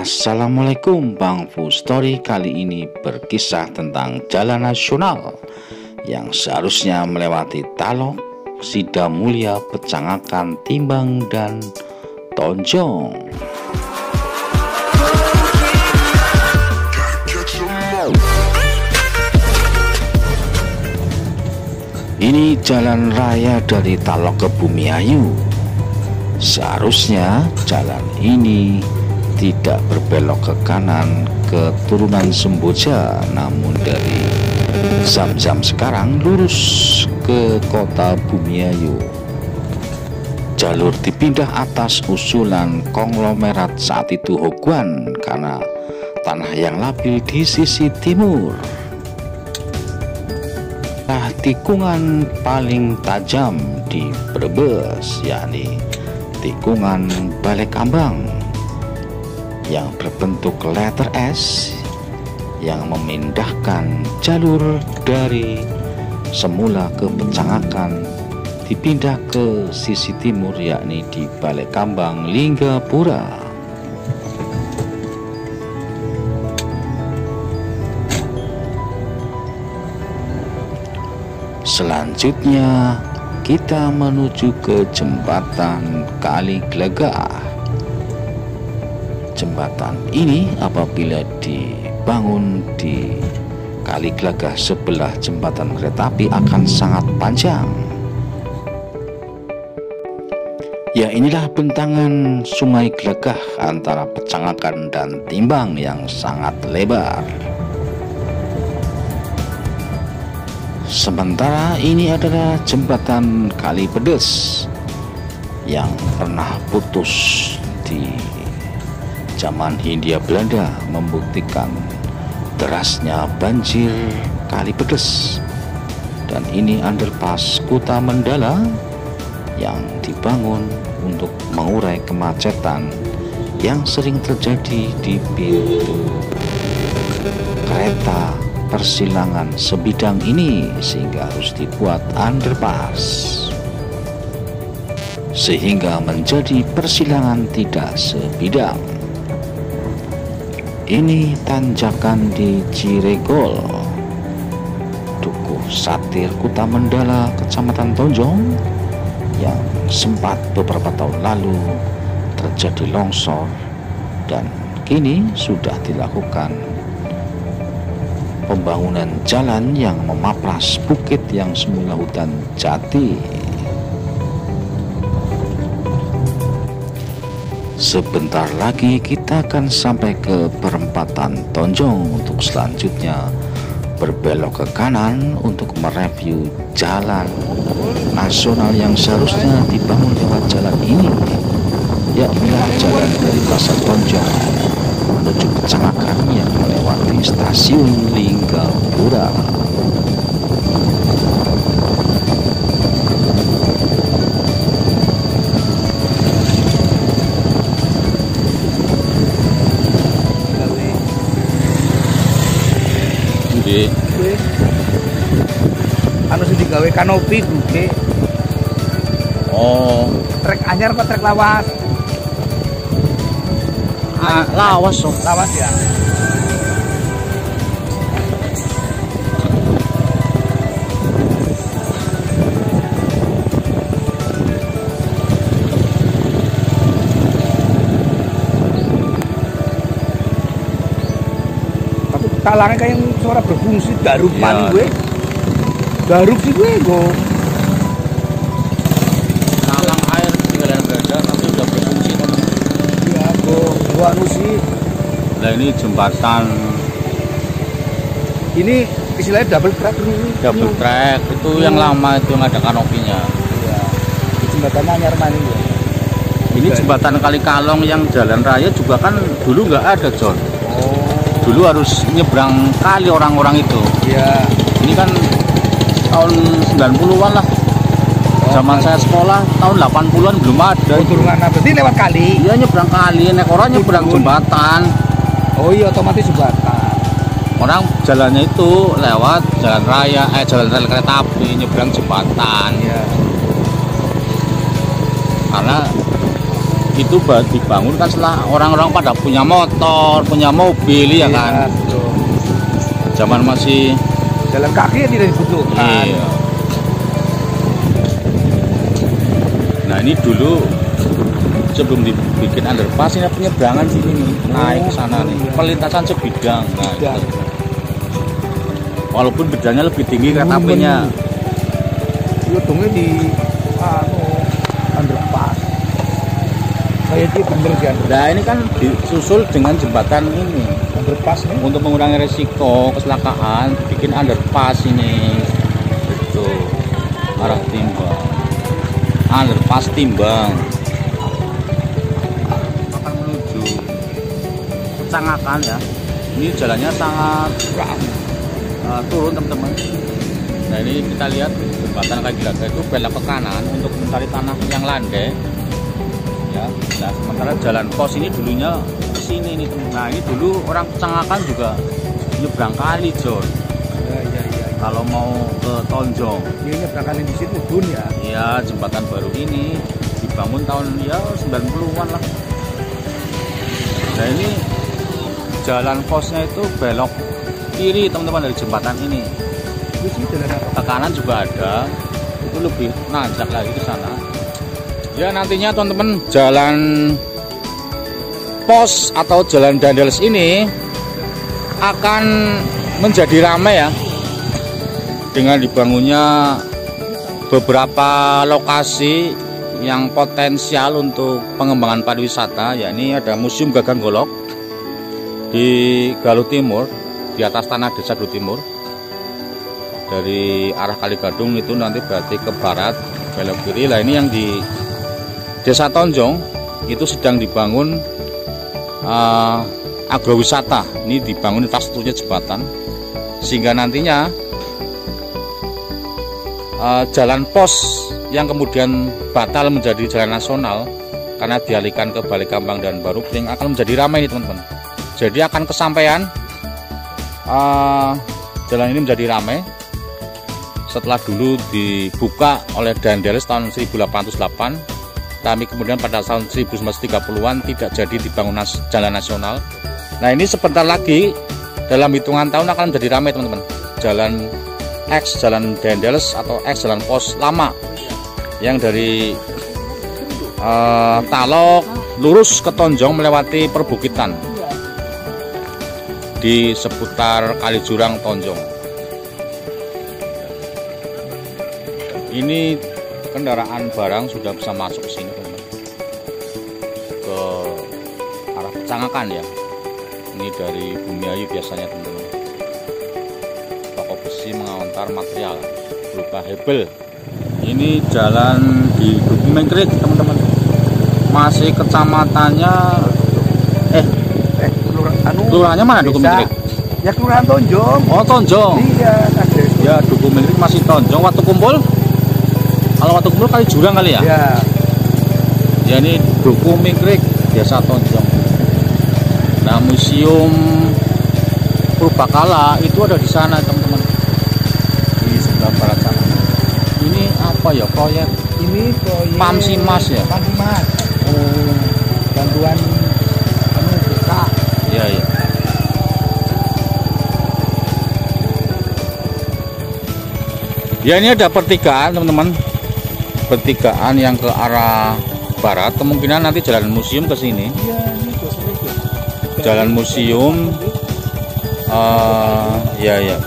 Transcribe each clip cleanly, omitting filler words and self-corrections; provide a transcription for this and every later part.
Assalamualaikum, Bang Fu Story kali ini berkisah tentang jalan nasional yang seharusnya melewati Talok, Sidamulya, Pecangakan, Timbang, dan Tonjong. Ini jalan raya dari Talok ke Bumiayu. Seharusnya jalan ini tidak berbelok ke kanan ke turunan Semboja, namun dari Zam-Zam sekarang lurus ke kota Bumiayu. Jalur dipindah atas usulan konglomerat saat itu Hogwan karena tanah yang labil di sisi timur. Tikungan paling tajam di Brebes, yakni tikungan Balekambang yang berbentuk letter S yang memindahkan jalur dari semula ke Pecangakan dipindah ke sisi timur, yakni di Balekambang, Linggapura. Selanjutnya kita menuju ke jembatan Kali Glegah. Jembatan ini apabila dibangun di Kali Glegah sebelah jembatan kereta api akan sangat panjang. Ya, inilah bentangan Sungai Glegah antara Pecangakan dan Timbang yang sangat lebar. Sementara ini adalah jembatan Kali Pedes yang pernah putus di zaman Hindia Belanda, membuktikan derasnya banjir Kali Pedes. Dan ini underpass Kuta Mandala yang dibangun untuk mengurai kemacetan yang sering terjadi di pintu kereta persilangan sebidang ini, sehingga harus dibuat underpass sehingga menjadi persilangan tidak sebidang. Ini tanjakan di Ciregol, Dukuh Satir, Kuta Mandala, Kecamatan Tonjong, yang sempat beberapa tahun lalu terjadi longsor dan kini sudah dilakukan pembangunan jalan yang memapras bukit yang semula hutan jati. Sebentar lagi kita akan sampai ke perempatan Tonjong untuk selanjutnya berbelok ke kanan untuk mereview jalan nasional yang seharusnya dibangun lewat jalan ini, yakni jalan dari Pasar Tonjong menuju Pecangakan yang melewati stasiun Linggapura. Anu sing digawe kanopi buke. Oh, Trek anyar apa trek lawas? lawas so. Lawas ya. Tapi talangnya kayak suara berfungsi garuk Ya. man gue. Garuk sih gue go. Talang air tinggalan berada tapi udah berfungsi. Iya go. Gua anu sih. Nah, ini jembatan Ini istilahnya double track ini. double track itu yang lama itu yang ada kanopinya. Iya. Ini jembatannya anyar man ini. Ini jembatan Kali Kalong yang jalan raya juga kan dulu nggak ada, John. Oh. Dulu harus nyebrang kali orang-orang itu. Iya. Ini kan tahun 90-an lah. Zaman saya sekolah tahun 80-an belum ada. Turungan apa? Berarti lewat kali. Iya, nyebrang kali, nek orang nyebrang jembatan. Oh iya, otomatis jembatan. Orang jalannya itu lewat jalan raya, jalan rel kereta api, nyebrang jembatan. Iya. Karena itu dibangun kan setelah orang-orang pada punya motor, punya mobil ya kan. Betul. Zaman masih Jalan kaki tidak dibutuhkan. iya. Nah ini dulu sebelum dibikin underpass ini penyeberangan sini nih, naik ke sana nih, perlintasan sebidang. Nah, itu. Walaupun bedanya lebih tinggi kereta apinya. Udungnya di underpass. Kayak dia bener kan. Nah ini kan disusul dengan jembatan ini Underpass nih. untuk mengurangi resiko kecelakaan, bikin underpass ini. Itu arah Timbang, underpass Timbang akan menuju Cangakan ya. Ini jalannya sangat berat, turun teman-teman. Nah ini kita lihat jembatan kaki Gelaga itu belok ke kanan untuk mencari tanah yang landai ya. Nah sementara jalan pos ini dulunya ke sini nih teman. Nah ini dulu orang Cangakan juga nyebrang kali John. Ya. Kalau mau ke Tonjong. Ini nyebrang di situ Dun ya. Iya, jembatan baru ini dibangun tahun ya 90-an lah. Nah ini jalan posnya itu belok kiri teman-teman dari jembatan ini. Di sini jalan apa? Ke kanan juga ada, itu lebih nanjak lagi ke sana. Ya nantinya teman-teman jalan pos atau jalan Dandeles ini akan menjadi ramai ya dengan dibangunnya beberapa lokasi yang potensial untuk pengembangan pariwisata. Ya ini ada Museum Gagang Golok di Galuh Timur, di atas tanah desa Galuh Timur. Dari arah Kali Gadung itu nanti berarti ke barat belok kiri. Lah ini yang di Desa Tonjong itu sedang dibangun agrowisata. Ini dibangun infrastrukturnya jembatan sehingga nantinya jalan pos yang kemudian batal menjadi jalan nasional karena dialihkan ke Balikampang dan Barupling akan menjadi ramai nih teman-teman. Jadi akan kesampaian jalan ini menjadi ramai setelah dulu dibuka oleh Dandeles tahun 1808, tapi kemudian pada tahun 1930-an tidak jadi dibangun jalan nasional. Nah ini sebentar lagi dalam hitungan tahun akan menjadi ramai teman-teman. Jalan X, jalan Dandeles atau X, jalan pos lama yang dari Talok lurus ke Tonjong melewati perbukitan di seputar Kali-Jurang Tonjong. Ini kendaraan barang sudah bisa masuk ke sini teman-teman, ke arah Cangakan ya. Ini dari Bumiayu biasanya teman-teman. Toko besi mengantar material berupa hebel. Ini jalan di Duku Mengkrik teman-teman. Masih kecamatannya kelurahannya mana Duku Mengkrik? Ya kelurahan Tonjong. Oh Tonjong. Iya, ya Duku Mengkrik masih Tonjong. Waktu kumpul? Kalau waktu kumpul Kali-Jurang kali ya? Ya. Ya ini Duku Mengkrik, Desa Tonjong. Nah museum Purbakala itu ada di sana teman-teman, di sebelah barat sana. Ini apa ya proyek? Ini proyek Pamsimas ya? Pamsimas. Bantuan desa. Iya. Ya ini ada pertigaan teman-teman, pertigaan yang ke arah barat. Kemungkinan nanti jalan museum ke sini. Iya, ini Jalan museum,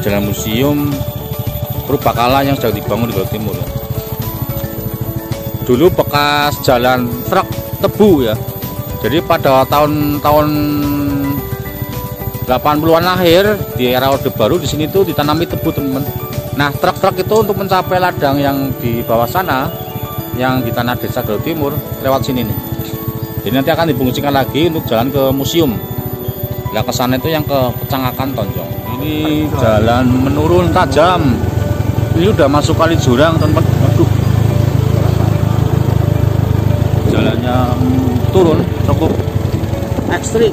jalan museum Purbakala yang sedang dibangun di Galuh Timur ya. Dulu bekas jalan truk tebu ya. Jadi pada tahun-tahun 80-an akhir di era Orde Baru di sini tuh ditanami tebu teman-teman. Nah truk-truk itu untuk mencapai ladang yang di bawah sana, yang di tanah desa Galuh Timur lewat sini nih. Jadi nanti akan difungsikan lagi untuk jalan ke museum. Nah ke sana itu yang ke Cangakan Tonjong. Ini jalan menurun tajam. Ini udah masuk Kali-Jurang teman-teman. Aduh. Jalannya turun cukup ekstrim.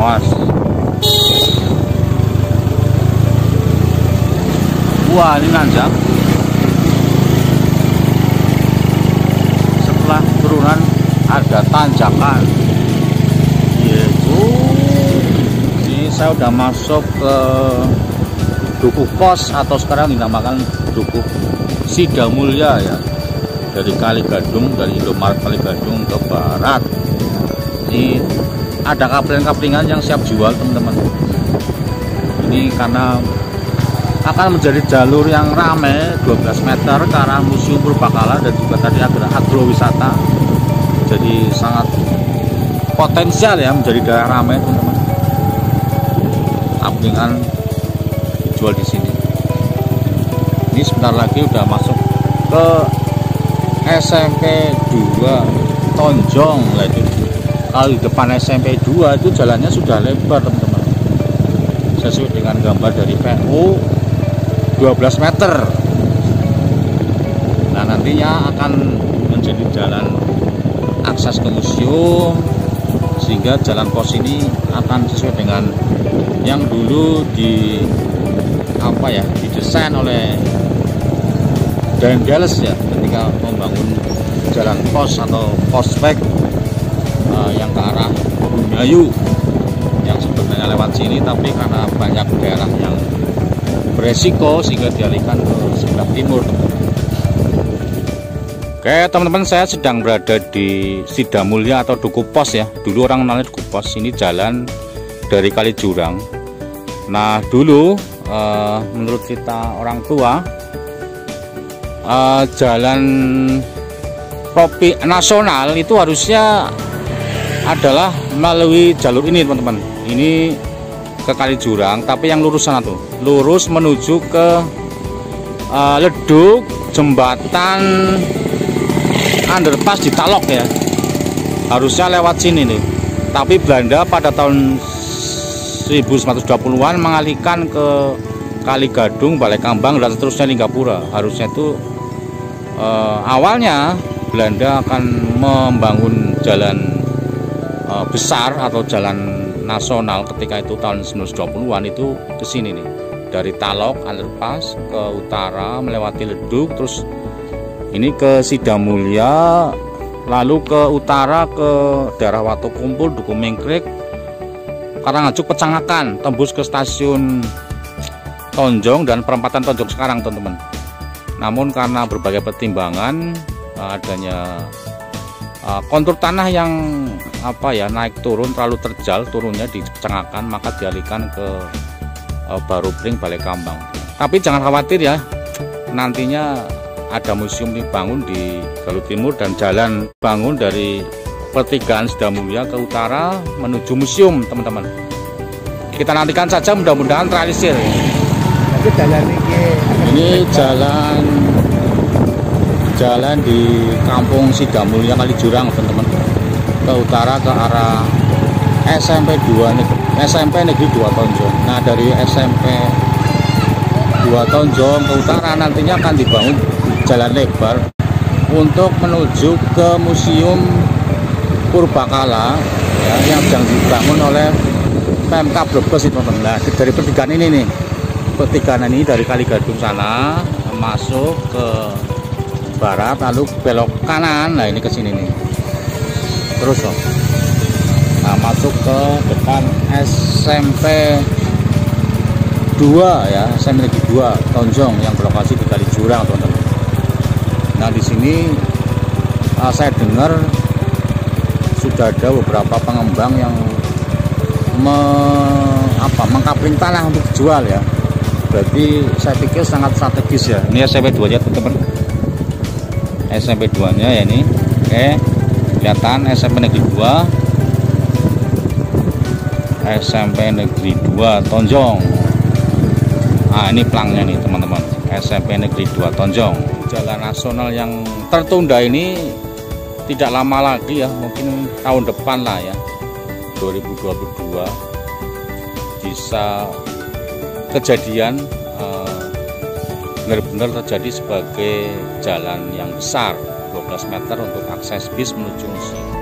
Awas. Wah, ini nanjak. Setelah turunan ada tanjakan. Yaitu ini saya udah masuk ke Dukuh Pos atau sekarang dinamakan Dukuh Sidamulya ya. Dari Kali Gadung, dari Indomaret Kali Gadung ke barat. Ini ada kapling-kaplingan yang siap jual, teman-teman. Ini karena akan menjadi jalur yang ramai 12 meter ke arah Museum Purbakala dan juga tadi ada agrowisata. Jadi sangat potensial ya menjadi daerah ramai, teman-teman. Kaplingan dijual di sini. Ini sebentar lagi udah masuk ke SMP 2 Tonjong lah itu. Kalau di depan SMP 2 itu jalannya sudah lebar, teman-teman. Sesuai dengan gambar dari PU 12 meter. Nah, nantinya akan menjadi jalan akses ke museum, sehingga jalan pos ini akan sesuai dengan yang dulu didesain oleh Dendels ya, ketika membangun jalan pos atau pospek yang ke arah Bunayu, yang sebenarnya lewat sini, tapi karena banyak daerah yang beresiko sehingga dialihkan ke sebelah timur. Oke teman-teman, saya sedang berada di Sidamulya atau Dukuh Pos ya. Dulu orang namanya Dukuh Pos. Ini jalan dari Kali-Jurang. Nah dulu menurut kita orang tua, jalan Propi nasional itu harusnya adalah melalui jalur ini, teman-teman. Ini ke Kali-Jurang, tapi yang lurus sana tuh, lurus menuju ke Leduk, jembatan underpass di Talok ya, harusnya lewat sini nih. Tapi Belanda pada tahun 1920-an mengalihkan ke Kali Gadung, Balai Kambang, dan seterusnya Linggapura. Harusnya itu awalnya Belanda akan membangun jalan besar atau jalan nasional ketika itu tahun 1920-an itu ke sini nih. Dari Talok underpass ke utara melewati Leduk, terus ini ke Sidamulya, lalu ke utara ke daerah Watu Kumpul, Dukuh Mingkrik, Karangajuk, Pecangakan, tembus ke stasiun Tonjong dan perempatan Tonjong sekarang, teman-teman. Namun karena berbagai pertimbangan, adanya kontur tanah yang naik turun terlalu terjal turunnya di Pecangakan, maka dialihkan ke Barupring, Balai Kambang. Tapi jangan khawatir ya, nantinya ada museum dibangun di Galuh Timur dan jalan bangun dari pertigaan Sidamulya ke utara menuju museum, teman-teman. Kita nantikan saja, mudah-mudahan terrealisir. Tapi jalan ini jalan di Kampung Sidamulya Kali-Jurang, teman-teman. Ke utara ke arah SMP Negeri 2 Tonjong. Nah, dari SMP 2 Tonjong ke utara nantinya akan dibangun jalan lebar untuk menuju ke Museum Purbakala ya, yang sedang dibangun oleh Pemkab Brebes itu, teman-teman. Nah, dari pertigaan ini nih, pertigaan ini dari Kali Gadung sana masuk ke barat, lalu belok kanan. Nah, ini ke sini nih. Terus loh. Nah, masuk ke depan SMP 2 ya, SMP Negeri 2 Tonjong yang berlokasi di Kali-Jurang, teman-teman. Nah, di sini saya dengar sudah ada beberapa pengembang yang mengkapling tanah untuk dijual ya. Berarti saya pikir sangat strategis ya. Ini SMP 2 nya, teman-teman. SMP 2 nya ya ini. Oke, kelihatan SMP Negeri 2, SMP Negeri 2 Tonjong. Nah, ini pelangnya nih, teman-teman. SMP Negeri 2 Tonjong. Jalan nasional yang tertunda ini tidak lama lagi ya, mungkin tahun depan lah ya, 2022 bisa kejadian benar-benar terjadi sebagai jalan yang besar 12 meter untuk akses bis menuju museum.